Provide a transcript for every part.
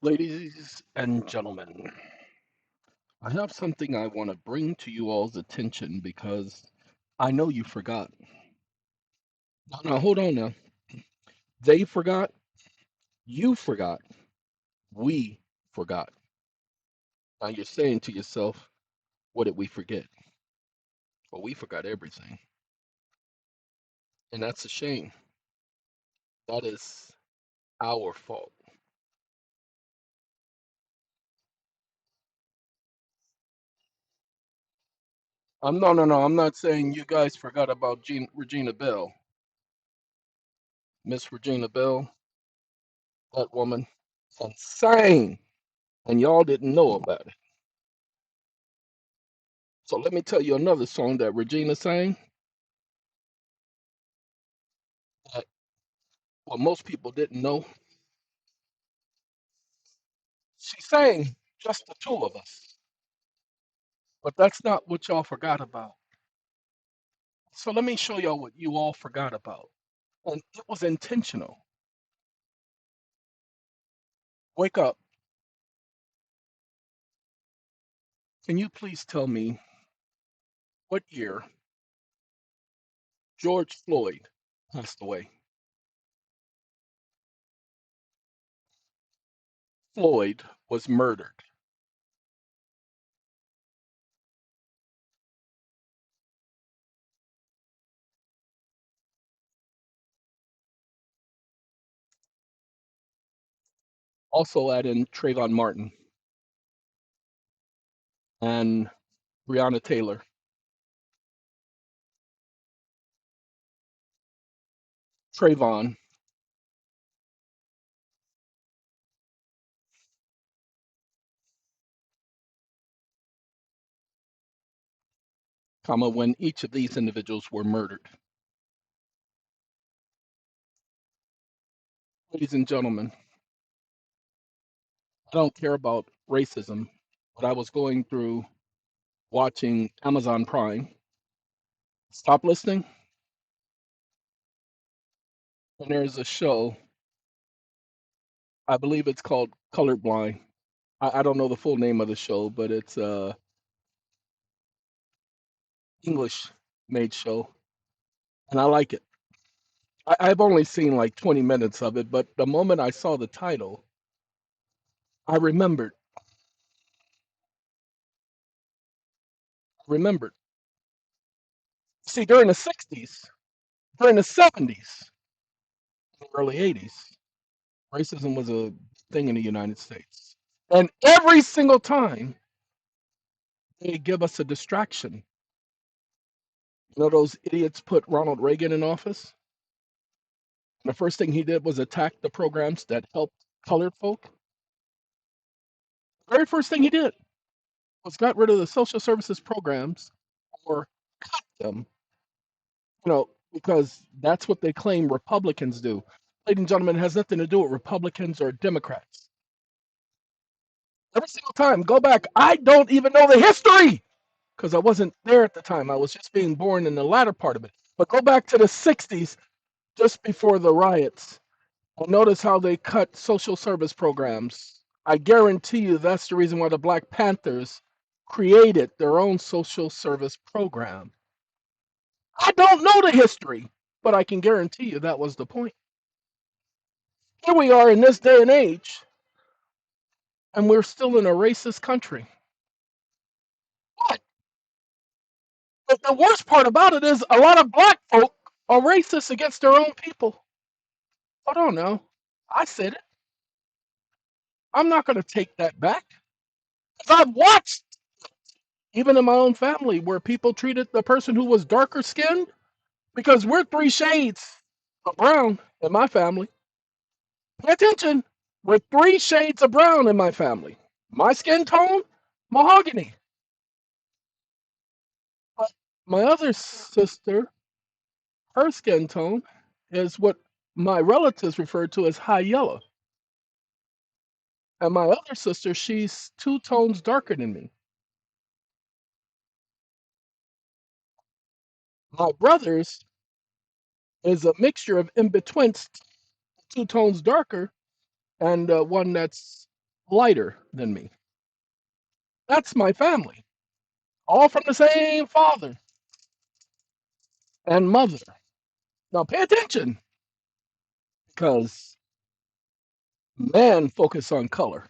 Ladies and gentlemen, I have something I want to bring to you all's attention because I know you forgot. Now, hold on now. They forgot, you forgot, we forgot. Now you're saying to yourself, what did we forget? Well, we forgot everything. And that's a shame. That is our fault. No. I'm not saying you guys forgot about Regina Bell. Miss Regina Bell, that woman, insane. And y'all didn't know about it. So let me tell you another song that Regina sang that, well, most people didn't know. She sang just the two of us, but that's not what y'all forgot about. So let me show y'all what you all forgot about. And it was intentional. Wake up. Can you please tell me what year George Floyd passed away? Floyd was murdered. Also add in Trayvon Martin and Breonna Taylor. Trayvon, comma, when each of these individuals were murdered. Ladies and gentlemen, I don't care about racism, but I was going through watching Amazon Prime. Stop listening. And there's a show, I believe it's called Colorblind. I don't know the full name of the show, but it's a English made show, and I like it. I've only seen like 20 minutes of it, but the moment I saw the title, I remembered. See, during the 60s, during the 70s, the early 80s, racism was a thing in the United States. And every single time they give us a distraction. You know, those idiots put Ronald Reagan in office. And the first thing he did was attack the programs that helped colored folk. The very first thing he did was got rid of the social services programs or cut them, because that's what they claim Republicans do. Ladies and gentlemen, it has nothing to do with Republicans or Democrats. Every single time, go back. I don't even know the history because I wasn't there at the time. I was just being born in the latter part of it. But go back to the 60s, just before the riots, and notice how they cut social service programs. I guarantee you that's the reason why the Black Panthers created their own social service program. I don't know the history, but I can guarantee you that was the point. Here we are in this day and age, and we're still in a racist country. What? But the worst part about it is a lot of black folk are racist against their own people. Hold on now. I said it. I'm not going to take that back. 'Cause I've watched, even in my own family, where people treated the person who was darker skinned because we're three shades of brown in my family. Pay attention. We're three shades of brown in my family. My skin tone, mahogany. But my other sister, her skin tone is what my relatives refer to as high yellow. And my other sister, she's two tones darker than me. My brother's is a mixture of in between two tones darker and one that's lighter than me. That's my family, all from the same father and mother. Now pay attention, because man focus on color.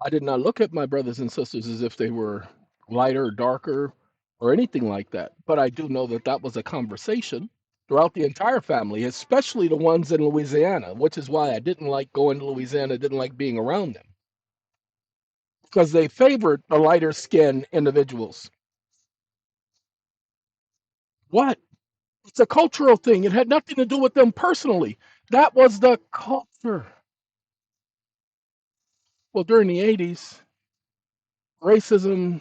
I did not look at my brothers and sisters as if they were lighter, darker, or anything like that. But I do know that that was a conversation throughout the entire family, especially the ones in Louisiana, which is why I didn't like going to Louisiana, didn't like being around them, because they favored the lighter skinned individuals. What? It's a cultural thing. It had nothing to do with them personally. That was the culture. Well, during the 80s, racism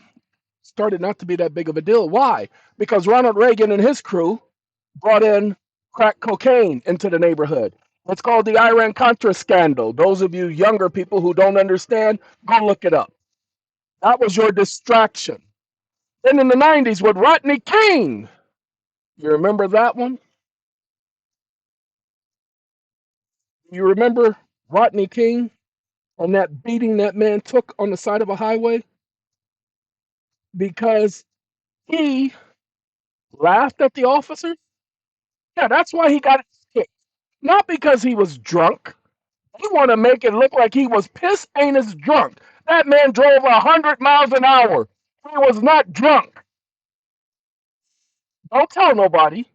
started not to be that big of a deal. Why? Because Ronald Reagan and his crew brought in crack cocaine into the neighborhood. It's called the Iran Contra scandal. Those of you younger people who don't understand, go look it up. That was your distraction. Then in the 90s with Rodney King, you remember that one? You remember Rodney King and that beating that man took on the side of a highway because he laughed at the officer? Yeah, that's why he got kicked. Not because he was drunk. He want to make it look like he was piss anus drunk. That man drove 100 miles an hour. He was not drunk. Don't tell nobody.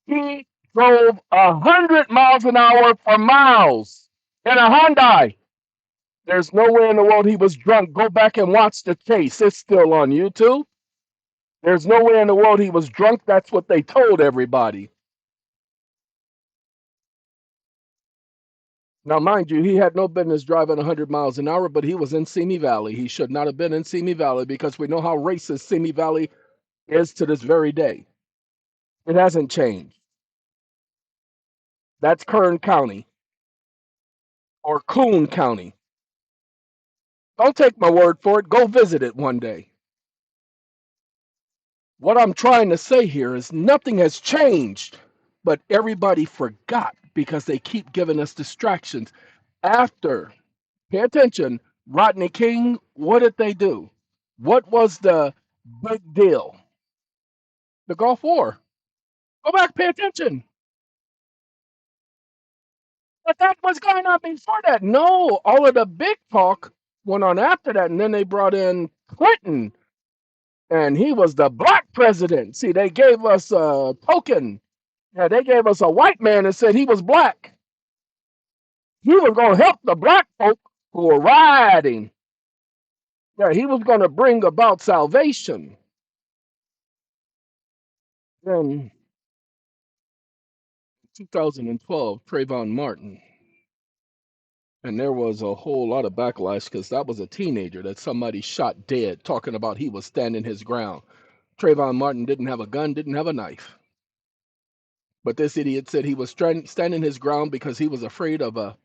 He drove 100 miles an hour for miles in a Hyundai. There's no way in the world he was drunk. Go back and watch the chase. It's still on YouTube. There's no way in the world he was drunk. That's what they told everybody. Now, mind you, he had no business driving 100 miles an hour, but he was in Simi Valley. He should not have been in Simi Valley because we know how racist Simi Valley is to this very day. It hasn't changed. That's Kern County or Coon County. Don't take my word for it. Go visit it one day. What I'm trying to say here is nothing has changed, but everybody forgot because they keep giving us distractions. After, pay attention, Rodney King, what did they do? What was the big deal? The Gulf War. Go back, pay attention. But that was going on before that. No, all of the big talk went on after that, and then they brought in Clinton, and he was the black president. See, they gave us a token. Yeah, they gave us a white man and said he was black. He was going to help the black folk who were rioting. Yeah, he was going to bring about salvation. Then 2012, Trayvon Martin. And there was a whole lot of backlash because that was a teenager that somebody shot dead, talking about he was standing his ground. Trayvon Martin didn't have a gun, didn't have a knife. But this idiot said he was standing his ground because he was afraid of what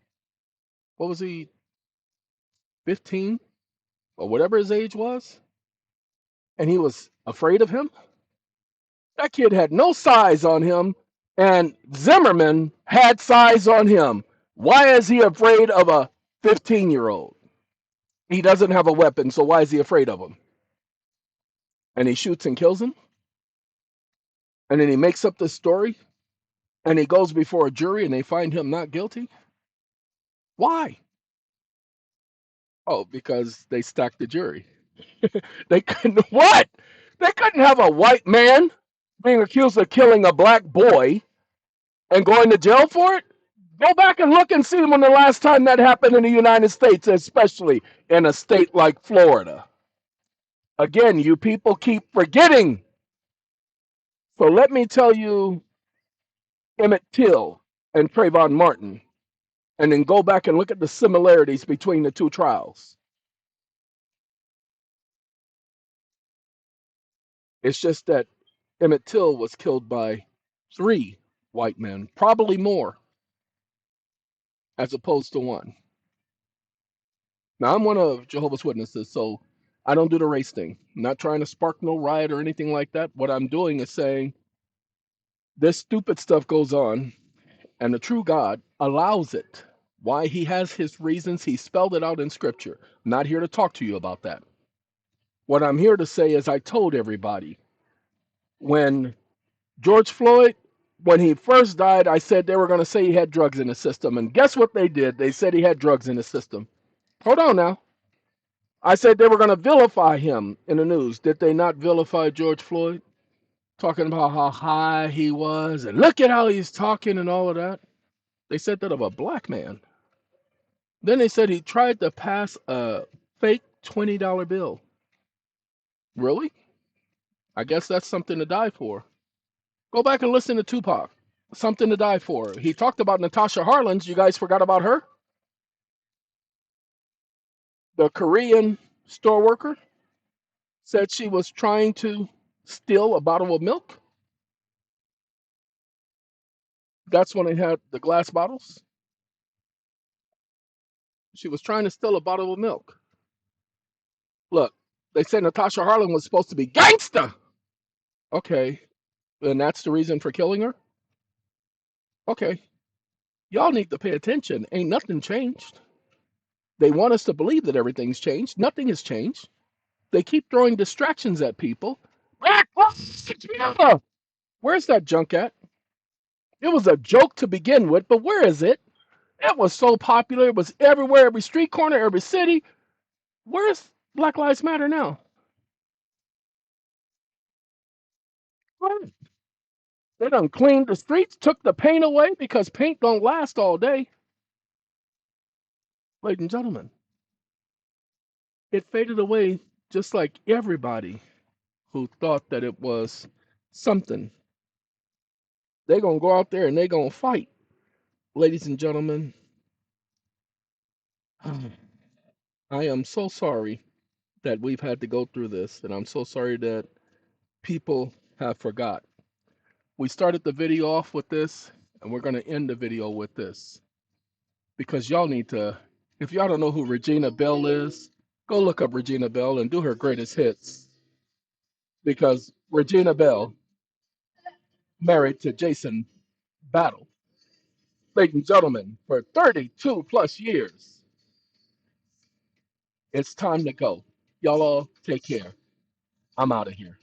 was he, 15 or whatever his age was? And he was afraid of him? That kid had no size on him, and Zimmerman had size on him. Why is he afraid of a 15-year-old? He doesn't have a weapon, so why is he afraid of him? And he shoots and kills him? And then he makes up this story, and he goes before a jury, and they find him not guilty? Why? Oh, because they stacked the jury. They couldn't, what? They couldn't have a white man being accused of killing a black boy and going to jail for it? Go back and look and see when the last time that happened in the United States, especially in a state like Florida. Again, you people keep forgetting. So let me tell you Emmett Till and Trayvon Martin, and then go back and look at the similarities between the two trials. It's just that Emmett Till was killed by 3 white men, probably more, as opposed to 1. Now, I'm one of Jehovah's Witnesses, so I don't do the race thing. I'm not trying to spark no riot or anything like that. What I'm doing is saying this stupid stuff goes on, and the true God allows it. Why he has his reasons, he spelled it out in scripture. I'm not here to talk to you about that. What I'm here to say is I told everybody when George Floyd, when he first died, I said they were going to say he had drugs in his system. And guess what they did? They said he had drugs in his system. Hold on now. I said they were going to vilify him in the news. Did they not vilify George Floyd? Talking about how high he was and look at how he's talking and all of that. They said that of a black man. Then they said he tried to pass a fake $20 bill. Really? I guess that's something to die for. Go back and listen to Tupac. Something to die for. He talked about Natasha Harlins. You guys forgot about her? The Korean store worker said she was trying to steal a bottle of milk. That's when they had the glass bottles. She was trying to steal a bottle of milk. Look, they said Natasha Harlan was supposed to be gangsta. Okay, and that's the reason for killing her? Okay, y'all need to pay attention. Ain't nothing changed. They want us to believe that everything's changed. Nothing has changed. They keep throwing distractions at people. Black Lives Matter. Where's that junk at? It was a joke to begin with, but where is it? It was so popular. It was everywhere, every street corner, every city. Where's Black Lives Matter now? Where? They done cleaned the streets, took the paint away because paint don't last all day. Ladies and gentlemen, it faded away just like everybody who thought that it was something. They're going to go out there and they're going to fight. Ladies and gentlemen, I am so sorry that we've had to go through this, and I'm so sorry that people have forgot. We started the video off with this, and we're going to end the video with this because y'all need to, if y'all don't know who Regina Bell is, go look up Regina Bell and do her greatest hits because Regina Bell married to Jason Battle. Ladies and gentlemen, for 32 plus years, it's time to go. Y'all all take care. I'm out of here.